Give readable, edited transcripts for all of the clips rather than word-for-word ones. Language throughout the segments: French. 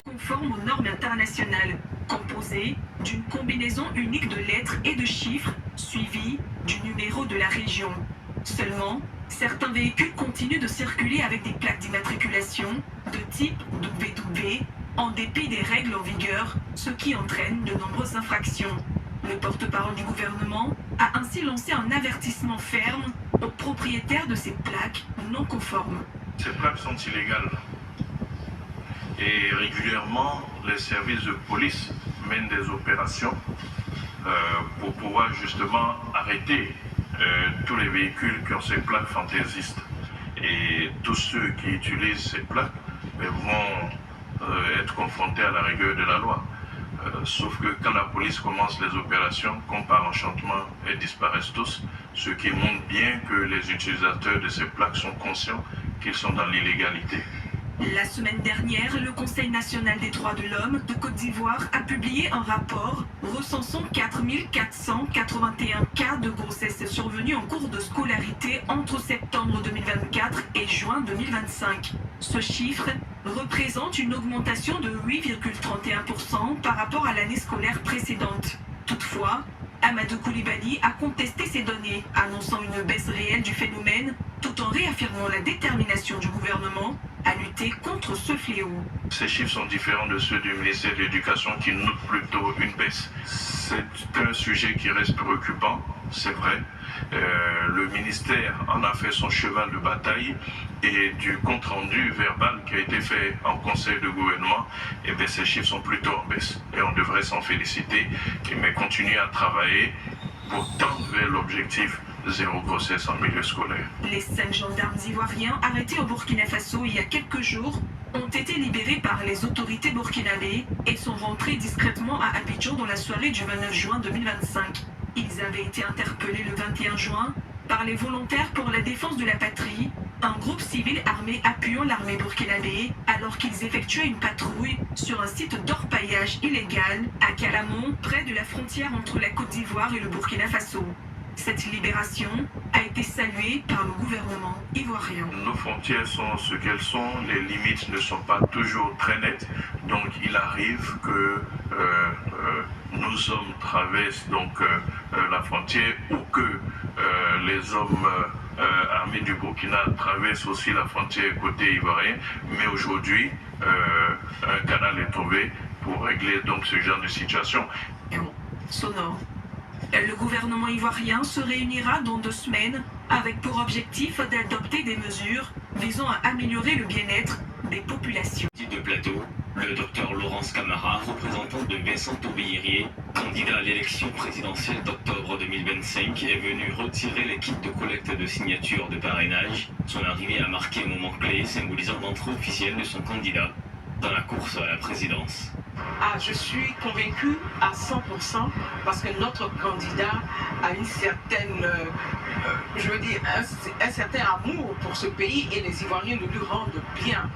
Conforme aux normes internationales, composé d'une combinaison unique de lettres et de chiffres suivis du numéro de la région. Seulement, certains véhicules continuent de circuler avec des plaques d'immatriculation de type WW en dépit des règles en vigueur, ce qui entraîne de nombreuses infractions. Le porte-parole du gouvernement a ainsi lancé un avertissement ferme aux propriétaires de ces plaques non conformes. Ces plaques sont illégales et régulièrement les services de police mènent des opérations pour pouvoir justement arrêter tous les véhicules qui ont ces plaques fantaisistes. Et tous ceux qui utilisent ces plaques vont être confrontés à la rigueur de la loi. Sauf que quand la police commence les opérations, comme par enchantement, elles disparaissent tous, ce qui montre bien que les utilisateurs de ces plaques sont conscients qu'ils sont dans l'illégalité. La semaine dernière, le Conseil national des droits de l'homme de Côte d'Ivoire a publié un rapport recensant 4 481 cas de grossesse survenus en cours de scolarité entre septembre 2024 et juin 2025. Ce chiffre représente une augmentation de 8,31% par rapport à l'année scolaire précédente. Toutefois, Amadou Koulibaly a contesté ces données, annonçant une baisse réelle du phénomène, tout en réaffirmant la détermination du gouvernement à lutter contre ce fléau. Ces chiffres sont différents de ceux du ministère de l'Éducation qui note plutôt une baisse. C'est un sujet qui reste préoccupant, c'est vrai. Le ministère en a fait son cheval de bataille et du compte-rendu verbal qui a été fait en conseil de gouvernement, ces chiffres sont plutôt en baisse et on devrait s'en féliciter, mais continuer à travailler pour tendre vers l'objectif zéro grossesse en milieu scolaire. Les 5 gendarmes ivoiriens arrêtés au Burkina Faso il y a quelques jours ont été libérés par les autorités burkinabées et sont rentrés discrètement à Abidjan dans la soirée du 29 juin 2025. Ils avaient été interpellés le 21 juin par les volontaires pour la défense de la patrie, un groupe civil armé appuyant l'armée burkinabé alors qu'ils effectuaient une patrouille sur un site d'orpaillage illégal à Calamon, près de la frontière entre la Côte d'Ivoire et le Burkina Faso. Cette libération a été saluée par le gouvernement ivoirien. Nos frontières sont ce qu'elles sont, les limites ne sont pas toujours très nettes, donc il arrive que nos hommes traversent la frontière ou que les hommes armés du Burkina traversent aussi la frontière côté ivoirien, mais aujourd'hui un canal est trouvé pour régler donc ce genre de situation. Sonore. Le gouvernement ivoirien se réunira dans 2 semaines avec pour objectif d'adopter des mesures visant à améliorer le bien-être des populations. De plateau, le docteur Laurence Camara, représentant de Vincent Aubirier, candidat à l'élection présidentielle d'octobre 2025, est venu retirer les kits de collecte de signatures de parrainage. Son arrivée a marqué un moment clé symbolisant l'entrée officielle de son candidat dans la course à la présidence. Je suis convaincue à 100% parce que notre candidat a une certaine, un certain amour pour ce pays et les Ivoiriens nous lui rendent bien.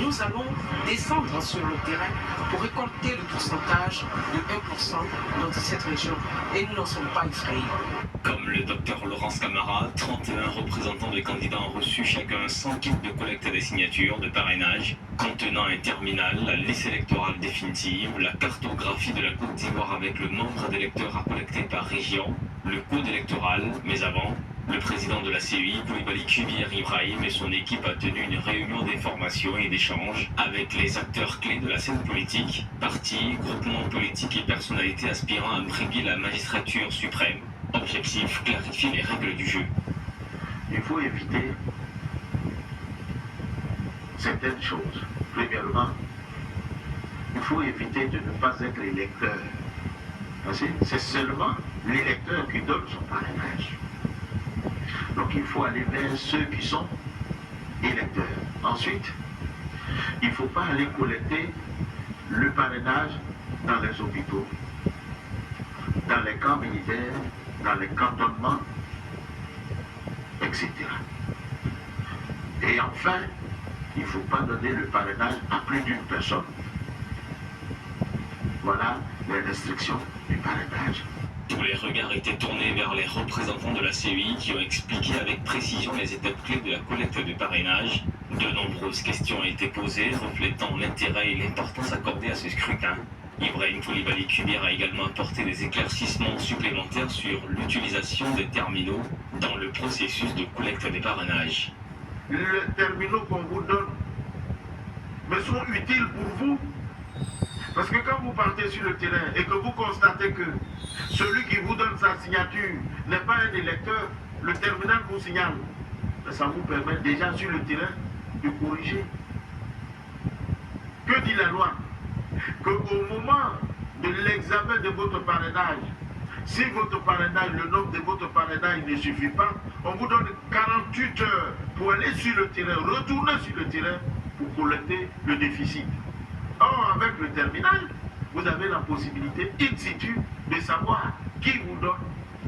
Nous allons descendre sur le terrain pour récolter le pourcentage de 1% dans cette région et nous n'en sommes pas effrayés. Comme le docteur Laurence Camara, 31 représentants de candidats ont reçu chacun 100 kits de collecte des signatures de parrainage contenant un terminal, la liste électorale définitive, la cartographie de la Côte d'Ivoire avec le nombre d'électeurs à collecter par région, le code électoral, mais avant, le président de la CEI, Koulibaly Kubier Ibrahim et son équipe a tenu une réunion d'information et d'échange avec les acteurs clés de la scène politique, partis, groupements politiques et personnalités aspirant à briguer la magistrature suprême. Objectif, clarifier les règles du jeu. Il faut éviter certaines choses. Premièrement, il faut éviter de ne pas être l'électeur. C'est seulement l'électeur qui donne son parrainage. Donc il faut aller vers ceux qui sont électeurs. Ensuite, il ne faut pas aller collecter le parrainage dans les hôpitaux, dans les camps militaires, dans les cantonnements, etc. Et enfin, il ne faut pas donner le parrainage à plus d'une personne. Voilà les restrictions du parrainage. Pour Tous les regards étaient tournés vers les représentants de la CEI qui ont expliqué avec précision les étapes clés de la collecte de parrainage. De nombreuses questions ont été posées, reflétant l'intérêt et l'importance accordée à ce scrutin. Ibrahim Koulibaly Kubir a également apporté des éclaircissements supplémentaires sur l'utilisation des terminaux dans le processus de collecte des parrainages. Les terminaux qu'on vous donne mais sont utiles pour vous. Parce que quand vous partez sur le terrain et que vous constatez que celui qui vous donne sa signature n'est pas un électeur, le terminal vous signale. Ça vous permet déjà sur le terrain de corriger. Que dit la loi? Qu'au moment de l'examen de votre parrainage, si votre parrainage, le nombre de votre parrainage ne suffit pas, on vous donne 48 heures pour aller sur le terrain, retourner sur le terrain pour collecter le déficit. Or, avec le terminal, vous avez la possibilité in situ de savoir qui vous donne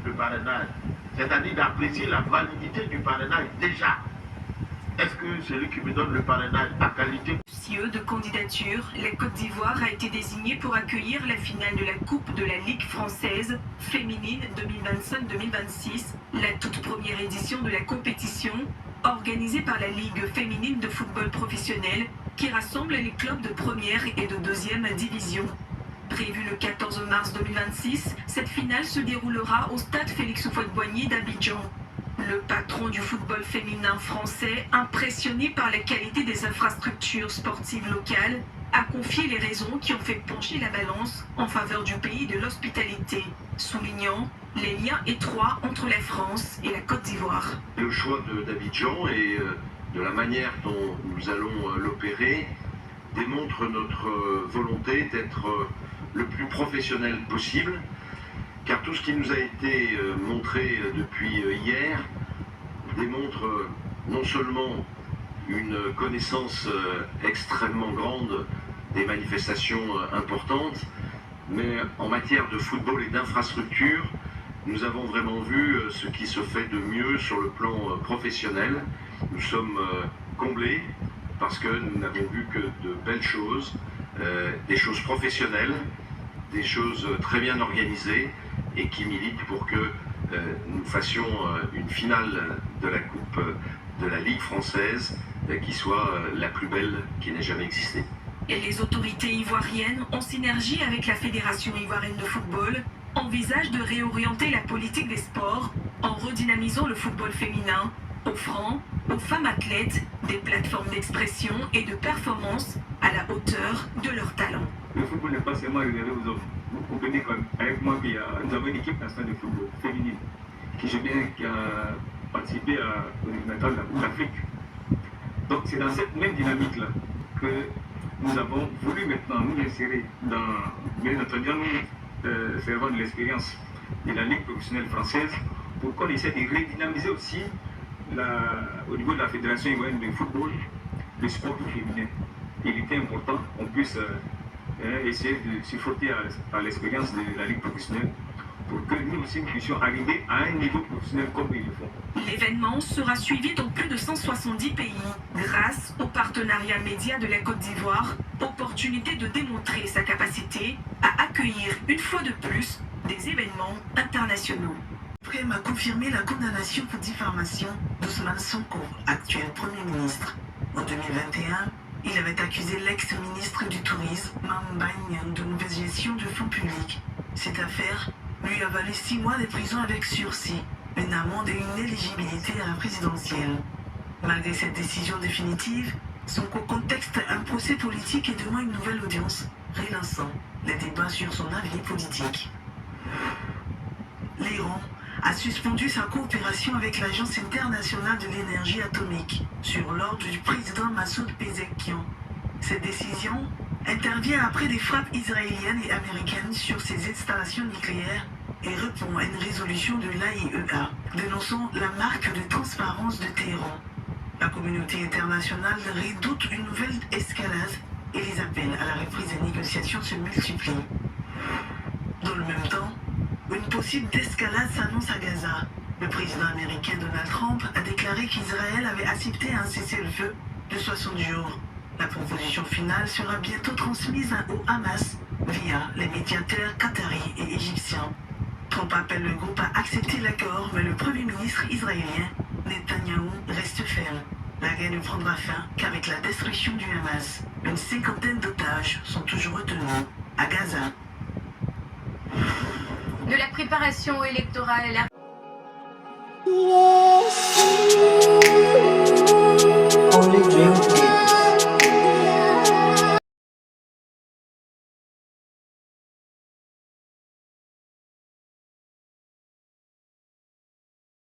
le parrainage, c'est-à-dire d'apprécier la validité du parrainage déjà. Est-ce que celui qui me donne le parrainage a qualité? Soucieux de candidature, la Côte d'Ivoire a été désignée pour accueillir la finale de la Coupe de la Ligue française féminine 2025-2026, la toute première édition de la compétition, organisée par la Ligue féminine de football professionnel, qui rassemble les clubs de première et de deuxième division. Prévue le 14 mars 2026, cette finale se déroulera au stade Félix Houphouët-Boigny d'Abidjan. Le patron du football féminin français, impressionné par la qualité des infrastructures sportives locales, a confié les raisons qui ont fait pencher la balance en faveur du pays de l'hospitalité, soulignant les liens étroits entre la France et la Côte d'Ivoire. Le choix d'Abidjan et de la manière dont nous allons l'opérer démontre notre volonté d'être le plus professionnel possible, car tout ce qui nous a été montré depuis hier démontre non seulement une connaissance extrêmement grande des manifestations importantes, mais en matière de football et d'infrastructure, nous avons vraiment vu ce qui se fait de mieux sur le plan professionnel. Nous sommes comblés parce que nous n'avons vu que de belles choses, des choses professionnelles, des choses très bien organisées et qui militent pour que nous fassions une finale de la Coupe de la Ligue française qui soit la plus belle qui n'ait jamais existé. Et les autorités ivoiriennes, en synergie avec la Fédération ivoirienne de football, envisagent de réorienter la politique des sports en redynamisant le football féminin, offrant aux femmes athlètes des plateformes d'expression et de performance à la hauteur de leur talent. Le football n'est pas seulement réservé aux hommes. Vous comprenez quand même avec moi que nous avons une équipe nationale de football féminine qui a participé au éliminatoire de la Coupe d'Afrique. Donc c'est dans cette même dynamique-là que nous avons voulu maintenant nous insérer dans, bien entendu, nous servant de l'expérience de la Ligue professionnelle française pour qu'on essaie de redynamiser aussi au niveau de la Fédération ivoirienne de football le sport féminin. Il était important qu'on puisse essayer de se frotter à l'expérience de la Ligue professionnelle pour que nous aussi nous puissions arriver à un niveau professionnel comme ils le font. L'événement sera suivi dans plus de 170 pays grâce au partenariat média de la Côte d'Ivoire, opportunité de démontrer sa capacité à accueillir une fois de plus des événements internationaux. Prem a confirmé la condamnation pour diffamation d'Ousmane Sonko, actuel Premier ministre. En 2021, il avait accusé l'ex-ministre du Tourisme, Mame Mbaye Niang, de mauvaise gestion de fonds publics. Cette affaire lui a valu 6 mois de prison avec sursis, une amende et une éligibilité à la présidentielle. Malgré cette décision définitive, Sonko contexte un procès politique et demande une nouvelle audience, relançant les débats sur son avenir politique. L'Iran a suspendu sa coopération avec l'Agence internationale de l'énergie atomique sur l'ordre du président Massoud Pezeshkian. Cette décision intervient après des frappes israéliennes et américaines sur ses installations nucléaires et répond à une résolution de l'AIEA dénonçant la marque de transparence de Téhéran. La communauté internationale redoute une nouvelle escalade et les appels à la reprise des négociations se multiplient. Dans le même temps, une possible escalade s'annonce à Gaza. Le président américain Donald Trump a déclaré qu'Israël avait accepté un cessez-le-feu de 60 jours. La proposition finale sera bientôt transmise au Hamas via les médiateurs qataris et égyptiens. Trump Trump appelle le groupe à accepter l'accord, mais le Premier ministre israélien, Netanyahou, reste ferme. La guerre ne prendra fin qu'avec la destruction du Hamas. Une cinquantaine d'otages sont toujours retenus à Gaza. De la préparation électorale à la...